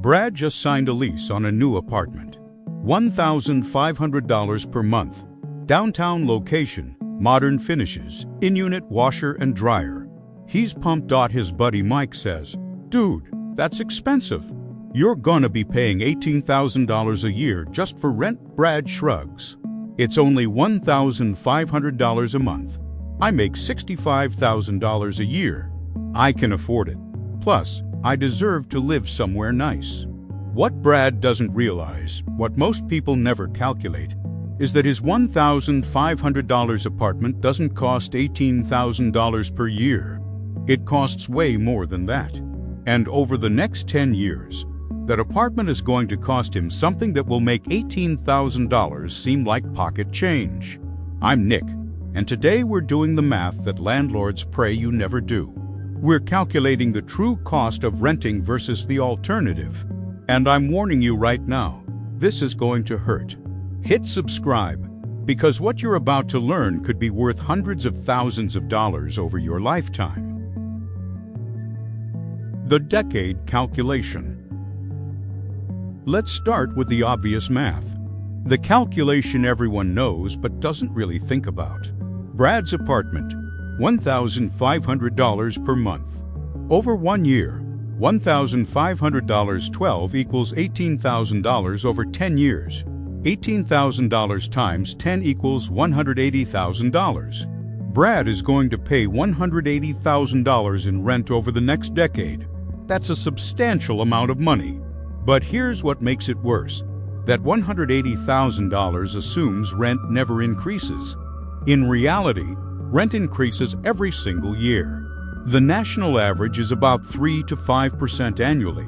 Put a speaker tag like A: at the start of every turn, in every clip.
A: Brad just signed a lease on a new apartment. $1,500 per month. Downtown location, modern finishes, in-unit washer and dryer. He's pumped. His buddy Mike says, "Dude, that's expensive. You're gonna be paying $18,000 a year just for rent." Brad shrugs. "It's only $1,500 a month. I make $65,000 a year. I can afford it. Plus, I deserve to live somewhere nice." What Brad doesn't realize, what most people never calculate, is that his $1,500 apartment doesn't cost $18,000 per year. It costs way more than that. And over the next 10 years, that apartment is going to cost him something that will make $18,000 seem like pocket change. I'm Nick, and today we're doing the math that landlords pray you never do. We're calculating the true cost of renting versus the alternative. And I'm warning you right now, this is going to hurt. Hit subscribe, because what you're about to learn could be worth hundreds of thousands of dollars over your lifetime. The decade calculation. Let's start with the obvious math. The calculation everyone knows but doesn't really think about. Brad's apartment, $1,500 per month. Over 1 year, $1,500 12 equals $18,000 over 10 years. $18,000 times 10 equals $180,000. Brad is going to pay $180,000 in rent over the next decade. That's a substantial amount of money. But here's what makes it worse. That $180,000 assumes rent never increases. In reality, rent increases every single year. The national average is about 3 to 5% annually.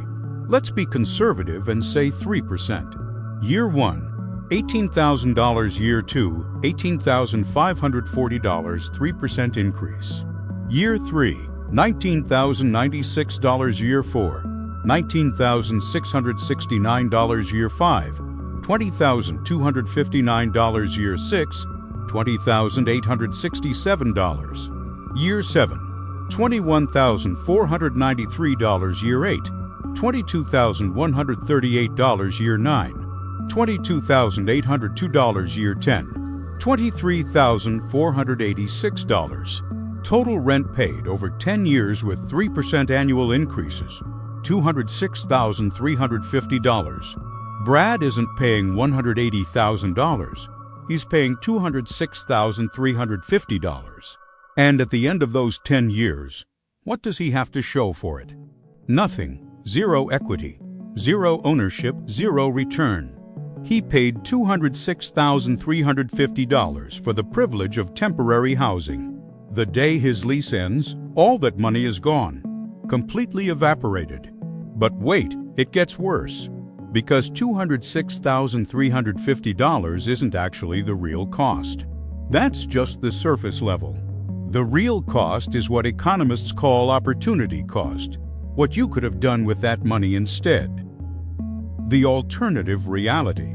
A: Let's be conservative and say 3%. Year 1, $18,000. Year 2, $18,540, 3% increase. Year 3, $19,096. Year 4, $19,669. Year 5, $20,259. Year 6, $20,867. Year 7, $21,493. Year 8, $22,138. Year 9, $22,802. Year 10, $23,486. Total rent paid over 10 years with 3% annual increases, $206,350. Brad isn't paying $180,000. He's paying $206,350. And at the end of those 10 years, what does he have to show for it? Nothing. Zero equity, zero ownership, zero return. He paid $206,350 for the privilege of temporary housing. The day his lease ends, all that money is gone, completely evaporated. But wait, it gets worse. Because $206,350 isn't actually the real cost. That's just the surface level. The real cost is what economists call opportunity cost, what you could have done with that money instead. The alternative reality.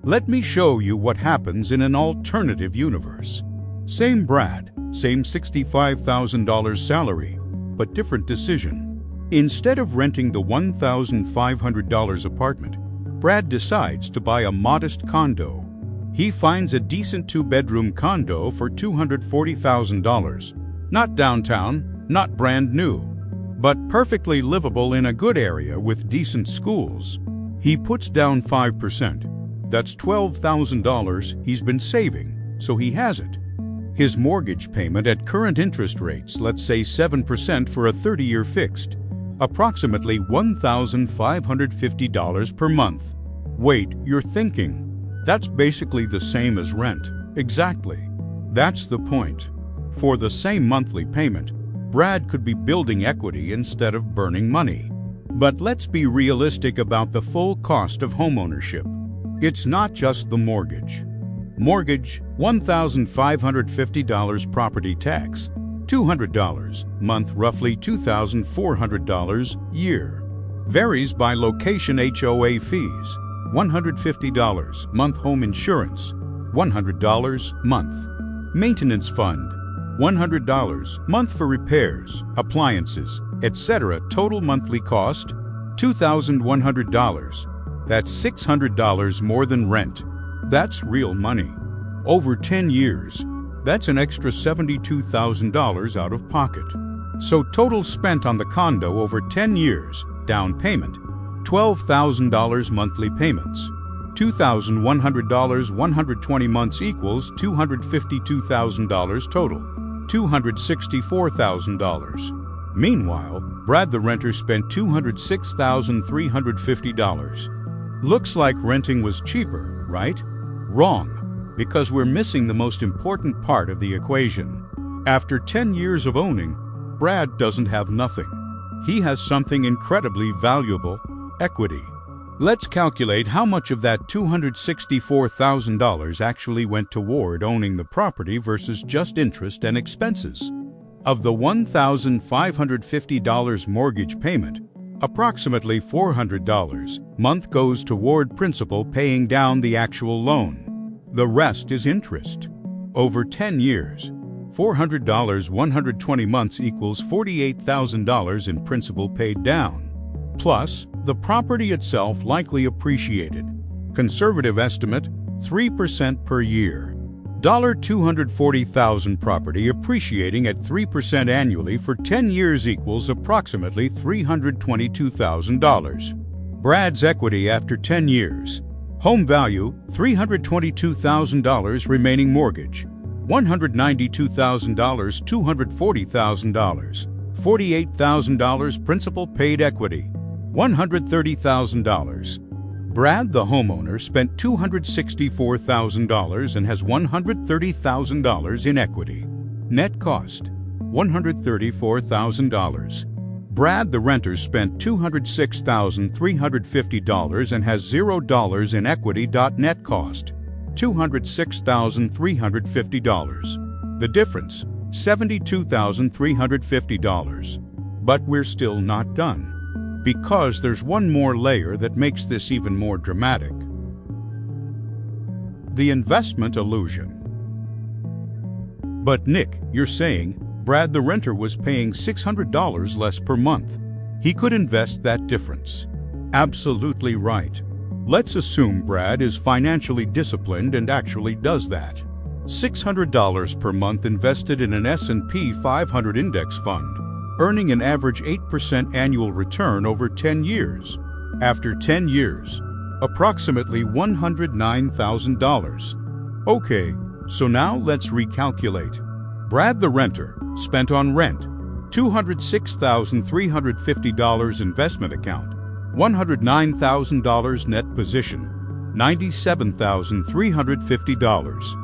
A: Let me show you what happens in an alternative universe. Same Brad, same $65,000 salary, but different decision. Instead of renting the $1,500 apartment, Brad decides to buy a modest condo. He finds a decent 2-bedroom condo for $240,000. Not downtown, not brand new, but perfectly livable in a good area with decent schools. He puts down 5%. That's $12,000 he's been saving, so he has it. His mortgage payment at current interest rates, let's say 7% for a 30-year fixed, approximately $1,550 per month. Wait, you're thinking, that's basically the same as rent. Exactly. That's the point. For the same monthly payment, Brad could be building equity instead of burning money. But let's be realistic about the full cost of homeownership. It's not just the mortgage. Mortgage, $1,550 property tax, $200 month, roughly $2,400 year. Varies by location. HOA fees, $150 month. Home insurance, $100 month. Maintenance fund, $100 month for repairs, appliances, etc. Total monthly cost $2,100. That's $600 more than rent. That's real money. Over 10 years, that's an extra $72,000 out of pocket. So total spent on the condo over 10 years, down payment, $12,000 monthly payments, $2,100 120 months equals $252,000 total, $264,000. Meanwhile, Brad the renter spent $206,350. Looks like renting was cheaper, right? Wrong, because we're missing the most important part of the equation. After 10 years of owning, Brad doesn't have nothing. He has something incredibly valuable, equity. Let's calculate how much of that $264,000 actually went toward owning the property versus just interest and expenses. Of the $1,550 mortgage payment, approximately $400 month goes toward principal paying down the actual loan. The rest is interest. Over 10 years, $400 120 months equals $48,000 in principal paid down. Plus, the property itself likely appreciated. Conservative estimate, 3% per year. $240,000 property appreciating at 3% annually for 10 years equals approximately $322,000. Brad's equity after 10 years. Home value, $322,000 remaining mortgage. $192,000, $240,000. $48,000 principal paid equity. $130,000. Brad, the homeowner, spent $264,000 and has $130,000 in equity. Net cost, $134,000. Brad, the renter, spent $206,350 and has $0 in equity. Net cost, $206,350. The difference, $72,350. But we're still not done, because there's one more layer that makes this even more dramatic. The investment illusion. But Nick, you're saying Brad the renter was paying $600 less per month. He could invest that difference. Absolutely right. Let's assume Brad is financially disciplined and actually does that. $600 per month invested in an S&P 500 index fund, earning an average 8% annual return over 10 years. After 10 years, approximately $109,000. Okay, so now let's recalculate. Brad the renter spent on rent $206,350 investment account, $109,000 net position, $97,350.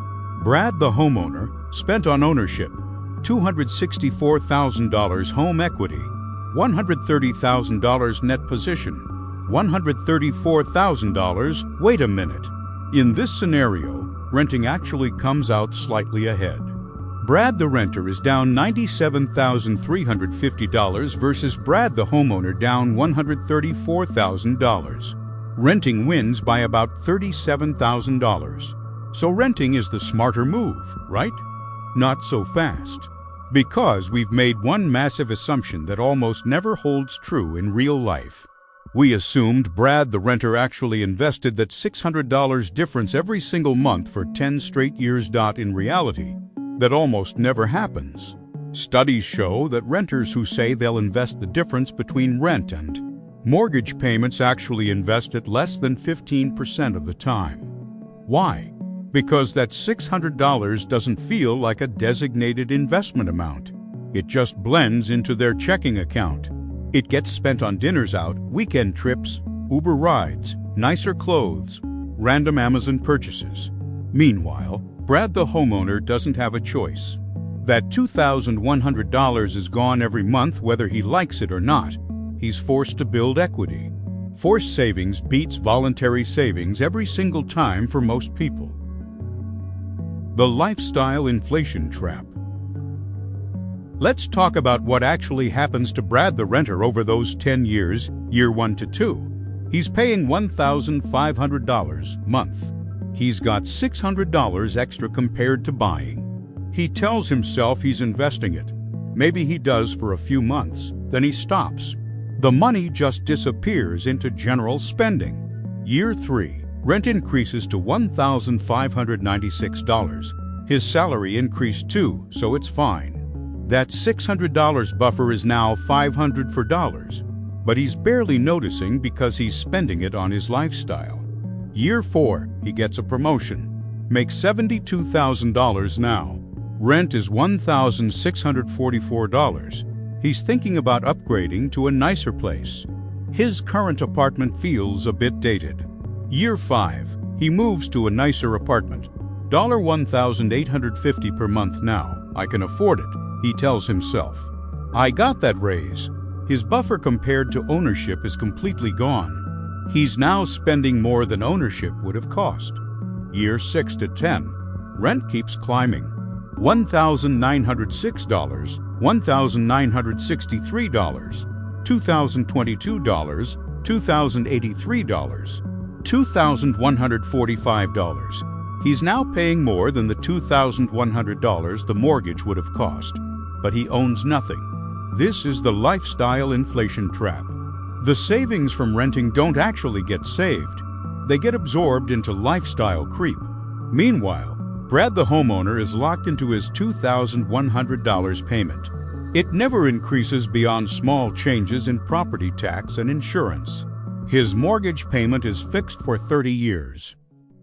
A: Brad the homeowner spent on ownership $264,000 home equity, $130,000 net position, $134,000. Wait a minute. In this scenario, renting actually comes out slightly ahead. Brad the renter is down $97,350 versus Brad the homeowner down $134,000. Renting wins by about $37,000. So renting is the smarter move, right? Not so fast. Because we've made one massive assumption that almost never holds true in real life. We assumed Brad the renter actually invested that $600 difference every single month for 10 straight years. In reality, that almost never happens. Studies show that renters who say they'll invest the difference between rent and mortgage payments actually invest at less than 15% of the time. Why? Because that $600 doesn't feel like a designated investment amount. It just blends into their checking account. It gets spent on dinners out, weekend trips, Uber rides, nicer clothes, random Amazon purchases. Meanwhile, Brad the homeowner doesn't have a choice. That $2,100 is gone every month whether he likes it or not. He's forced to build equity. Forced savings beats voluntary savings every single time for most people. The lifestyle inflation trap. Let's talk about what actually happens to Brad the renter over those 10 years, year 1 to 2. He's paying $1,500 a month. He's got $600 extra compared to buying. He tells himself he's investing it. Maybe he does for a few months, then he stops. The money just disappears into general spending. Year 3, rent increases to $1,596. His salary increased too, so it's fine. That $600 buffer is now $500 for dollars, but he's barely noticing because he's spending it on his lifestyle. Year 4, he gets a promotion, makes $72,000 now. Rent is $1,644. He's thinking about upgrading to a nicer place. His current apartment feels a bit dated. Year 5, he moves to a nicer apartment. $1,850 per month now. I can afford it, he tells himself. I got that raise. His buffer compared to ownership is completely gone. He's now spending more than ownership would have cost. Year 6 to 10, rent keeps climbing. $1,906, $1,963, $2,022, $2,083, $2,145. He's now paying more than the $2,100 the mortgage would have cost, but he owns nothing. This is the lifestyle inflation trap. The savings from renting don't actually get saved. They get absorbed into lifestyle creep. Meanwhile, Brad the homeowner is locked into his $2,100 payment. It never increases beyond small changes in property tax and insurance. His mortgage payment is fixed for 30 years.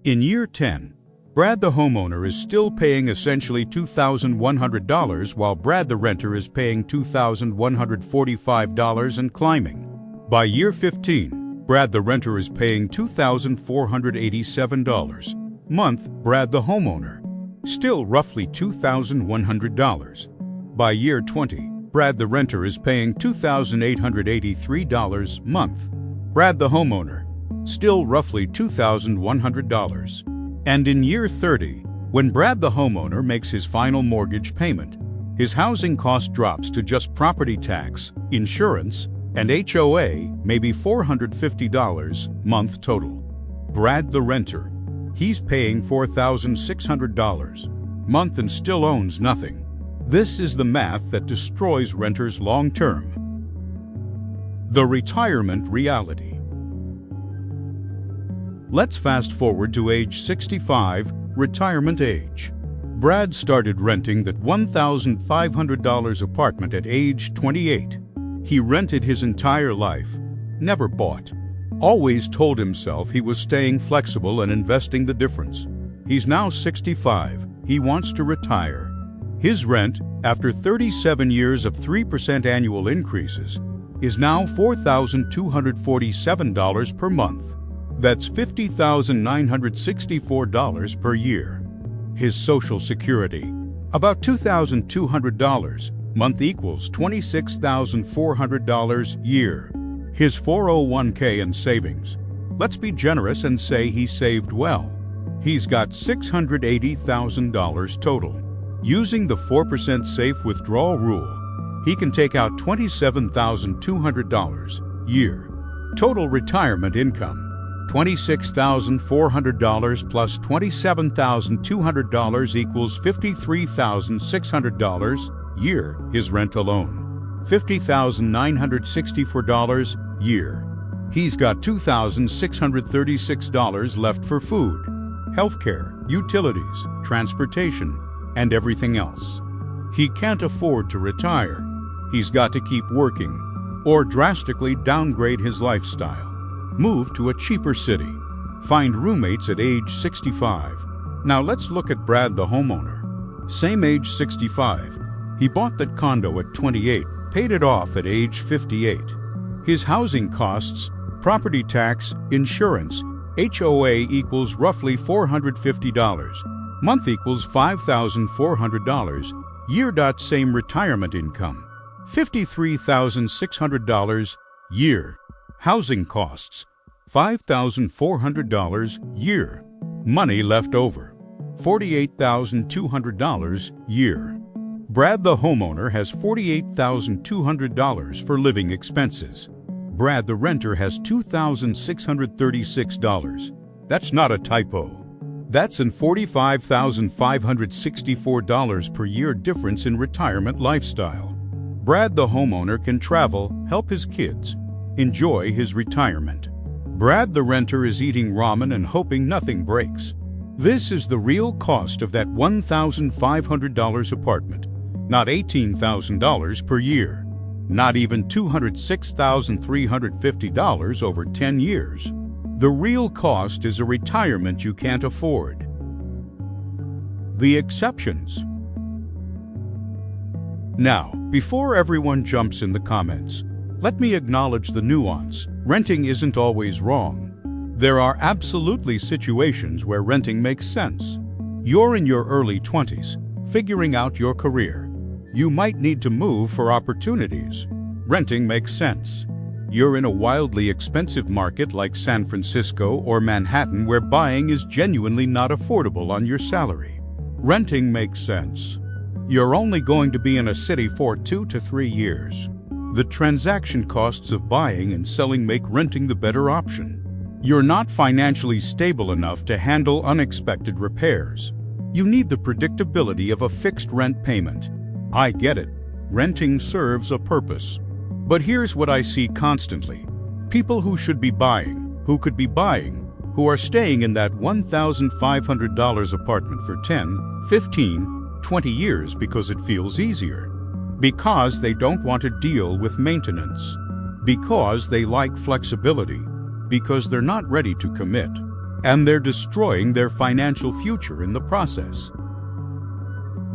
A: In year 10, Brad the homeowner is still paying essentially $2,100 while Brad the renter is paying $2,145 and climbing. By year 15, Brad the renter is paying $2,487. Month, Brad the homeowner, still roughly $2,100. By year 20, Brad the renter is paying $2,883 month. Brad the homeowner, still roughly $2,100. And in year 30, when Brad the homeowner makes his final mortgage payment, his housing cost drops to just property tax, insurance, and HOA, maybe $450 month total. Brad the renter, he's paying $4,600 month and still owns nothing. This is the math that destroys renters long term. The retirement reality. Let's fast forward to age 65, retirement age. Brad started renting that $1,500 apartment at age 28. He rented his entire life, never bought. Always told himself he was staying flexible and investing the difference. He's now 65. He wants to retire. His rent, after 37 years of 3% annual increases, is now $4,247 per month. That's $50,964 per year. His Social Security, about $2,200 month equals $26,400 year. His 401k and savings, let's be generous and say he saved well. He's got $680,000 total. Using the 4% safe withdrawal rule, he can take out $27,200 year. Total retirement income, $26,400 plus $27,200 equals $53,600 year. His rent alone, $50,964 year. He's got $2,636 left for food, healthcare, utilities, transportation, and everything else. He can't afford to retire. He's got to keep working or drastically downgrade his lifestyle. Move to a cheaper city. Find roommates at age 65. Now let's look at Brad the homeowner. Same age 65. He bought that condo at 28, paid it off at age 58. His housing costs, property tax, insurance, HOA equals roughly $450. Month equals $5,400. Year. Same retirement income, $53,600 year. Housing costs, $5,400 year. Money left over, $48,200 year. Brad the homeowner has $48,200 for living expenses. Brad the renter has $2,636. That's not a typo. That's an $45,564 per year difference in retirement lifestyle. Brad the homeowner can travel, help his kids, enjoy his retirement. Brad the renter is eating ramen and hoping nothing breaks. This is the real cost of that $1,500 apartment, not $18,000 per year, not even $206,350 over 10 years. The real cost is a retirement you can't afford. The exceptions. Now, before everyone jumps in the comments, let me acknowledge the nuance. Renting isn't always wrong. There are absolutely situations where renting makes sense. You're in your early 20s, figuring out your career. You might need to move for opportunities. Renting makes sense. You're in a wildly expensive market like San Francisco or Manhattan where buying is genuinely not affordable on your salary. Renting makes sense. You're only going to be in a city for 2 to 3 years. The transaction costs of buying and selling make renting the better option. You're not financially stable enough to handle unexpected repairs. You need the predictability of a fixed rent payment. I get it. Renting serves a purpose. But here's what I see constantly. People who should be buying, who could be buying, who are staying in that $1,500 apartment for 10, 15, 20 years because it feels easier. Because they don't want to deal with maintenance. Because they like flexibility. Because they're not ready to commit. And they're destroying their financial future in the process.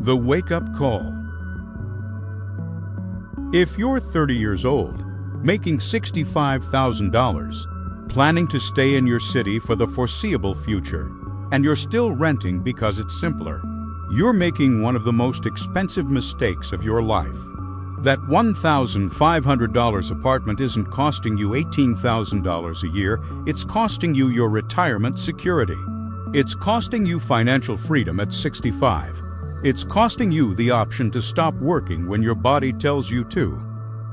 A: The wake-up call. If you're 30 years old, making $65,000, planning to stay in your city for the foreseeable future, and you're still renting because it's simpler, you're making one of the most expensive mistakes of your life. That $1,500 apartment isn't costing you $18,000 a year, it's costing you your retirement security. It's costing you financial freedom at 65. It's costing you the option to stop working when your body tells you to.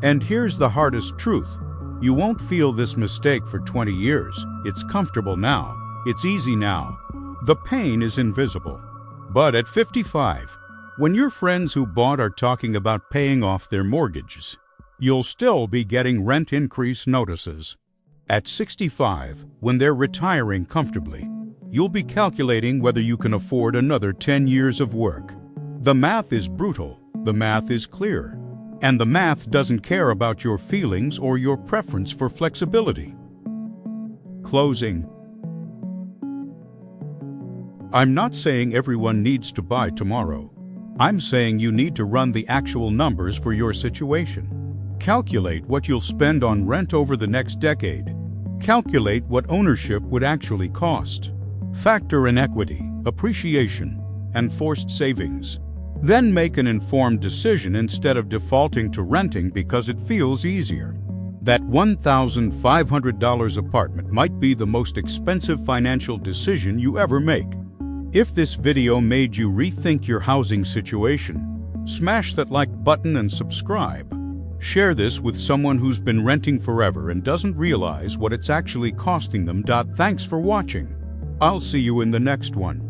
A: And here's the hardest truth. You won't feel this mistake for 20 years. It's comfortable now. It's easy now. The pain is invisible. But at 55, when your friends who bought are talking about paying off their mortgages, you'll still be getting rent increase notices. At 65, when they're retiring comfortably, you'll be calculating whether you can afford another 10 years of work. The math is brutal, the math is clear, and the math doesn't care about your feelings or your preference for flexibility. Closing. I'm not saying everyone needs to buy tomorrow. I'm saying you need to run the actual numbers for your situation. Calculate what you'll spend on rent over the next decade. Calculate what ownership would actually cost. Factor in equity, appreciation, and forced savings. Then make an informed decision instead of defaulting to renting because it feels easier. That $1,500 apartment might be the most expensive financial decision you ever make. If this video made you rethink your housing situation, smash that like button and subscribe. Share this with someone who's been renting forever and doesn't realize what it's actually costing them. Thanks for watching. I'll see you in the next one.